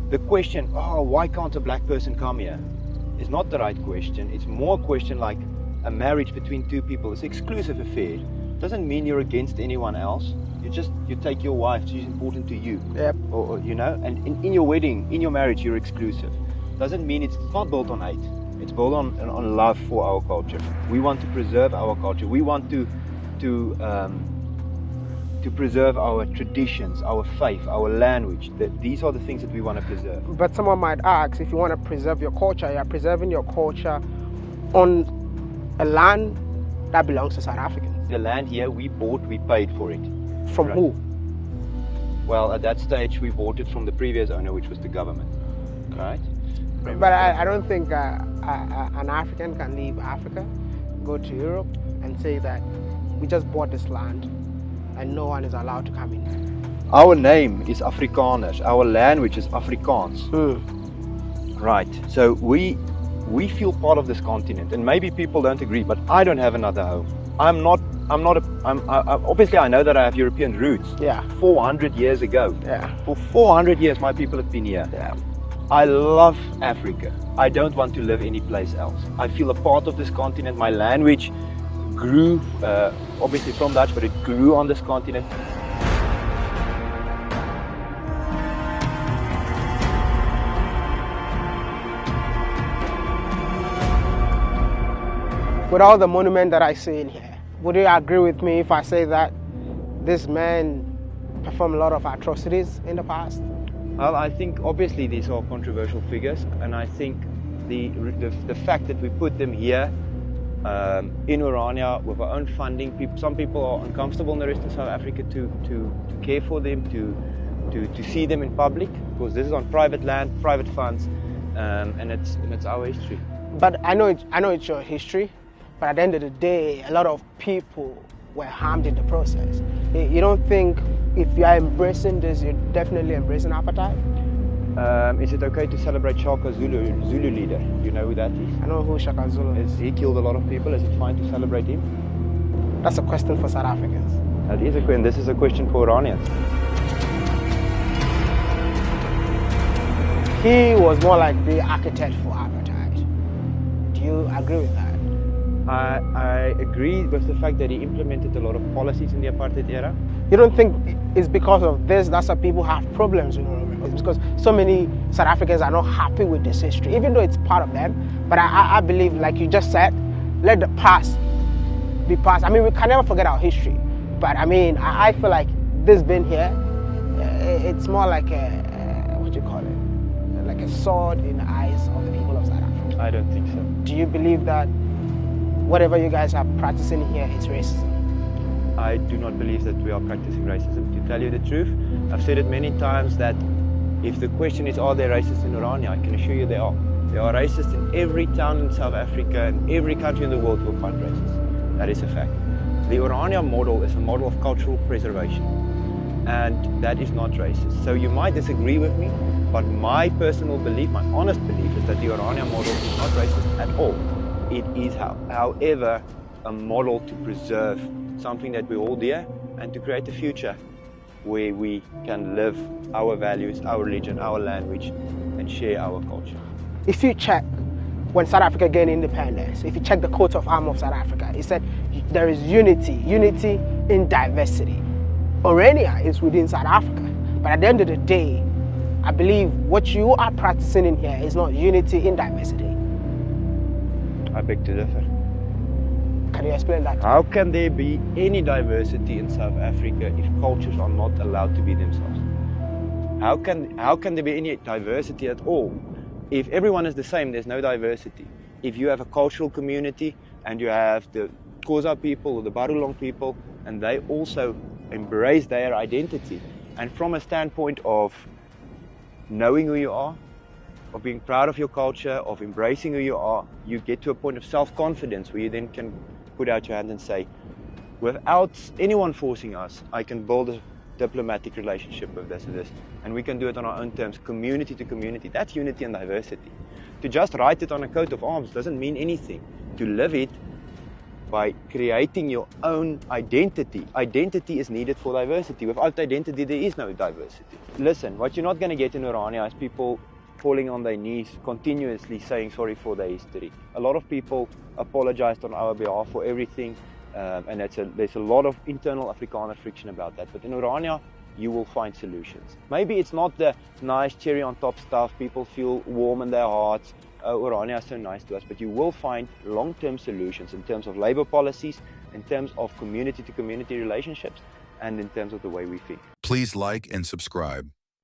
the question, oh, why can't a black person come here, is not the right question. It's more a question like a marriage between two people. It's an exclusive affair. Doesn't mean you're against anyone else. You take your wife, she's important to you. Yep. Or you know, and in your wedding, in your marriage, you're exclusive. Doesn't mean it's not built on hate. It's built on love for our culture. We want to preserve our culture. We want to preserve our traditions, our faith, our language. These are the things that we want to preserve. But someone might ask, if you want to preserve your culture, you're preserving your culture on a land that belongs to South Africans. The land here we bought, we paid for it. From Right. who? Well, at that stage we bought it from the previous owner, which was the government. Right? But I don't think an African can leave Africa, go to Europe, and say that we just bought this land and no one is allowed to come in. Our name is Afrikaners. Our language is Afrikaans. Right. So we feel part of this continent, and maybe people don't agree, but I don't have another home. Obviously I know that I have European roots. Yeah. 400 years ago. Yeah. For 400 years my people have been here. Yeah. I love Africa. I don't want to live anyplace else. I feel a part of this continent. My language grew, obviously from Dutch, but it grew on this continent. With all the monument that I see in here, would you agree with me if I say that this man performed a lot of atrocities in the past? Well, I think obviously these are controversial figures, and I think the fact that we put them here in Orania with our own funding, some people are uncomfortable in the rest of South Africa to care for them, to see them in public, because this is on private land, private funds, and it's our history. But I know it's your history, but at the end of the day, a lot of people were harmed in the process. You don't think if you are embracing this, you're definitely embracing apartheid? Is it okay to celebrate Shaka Zulu leader? Do you know who that is? I know who Shaka Zulu is. He killed a lot of people. Is it fine to celebrate him? That's a question for South Africans. That is a question. This is a question for Oranians. He was more like the architect for apartheid. Do you agree with that? I agree with the fact that he implemented a lot of policies in the apartheid era. You don't think it's because of this that's why people have problems with it? It's because so many South Africans are not happy with this history, even though it's part of them. But I believe, like you just said, let the past be past. I mean, we can never forget our history. But I mean, I feel like this being here, it's more like what do you call it? Like a sword in the eyes of the people of South Africa. I don't think so. Do you believe that whatever you guys are practicing here is racism? I do not believe that we are practicing racism. To tell you the truth, I've said it many times that if the question is, are there racists in Orania, I can assure you they are. There are racists in every town in South Africa, and every country in the world will find racists. That is a fact. The Orania model is a model of cultural preservation, and that is not racist. So you might disagree with me, but my personal belief, my honest belief, is that the Orania model is not racist at all. It is, however, a model to preserve something that we hold dear and to create a future where we can live our values, our religion, our language, and share our culture. If you check when South Africa gained independence, if you check the coat of arms of South Africa, it said there is unity in diversity. Orania is within South Africa, but at the end of the day, I believe what you are practicing in here is not unity in diversity. I beg to differ. Can you explain that? How can there be any diversity in South Africa if cultures are not allowed to be themselves? How can there be any diversity at all? If everyone is the same, there's no diversity. If you have a cultural community and you have the Xhosa people or the Barulong people, and they also embrace their identity, and from a standpoint of knowing who you are, of being proud of your culture, of embracing who you are, you get to a point of self-confidence where you then can put out your hand and say, without anyone forcing us, I can build a diplomatic relationship with this and this, and we can do it on our own terms, community to community. That's unity and diversity. To just write it on a coat of arms doesn't mean anything. To live it by creating your own identity. Identity is needed for diversity. Without identity, there is no diversity. Listen, what you're not going to get in Orania is people falling on their knees, continuously saying sorry for their history. A lot of people apologized on our behalf for everything, and there's a lot of internal Afrikaner friction about that. But in Orania, you will find solutions. Maybe it's not the nice cherry on top stuff, people feel warm in their hearts, Orania is so nice to us, but you will find long-term solutions in terms of labor policies, in terms of community-to-community relationships, and in terms of the way we think. Please like and subscribe.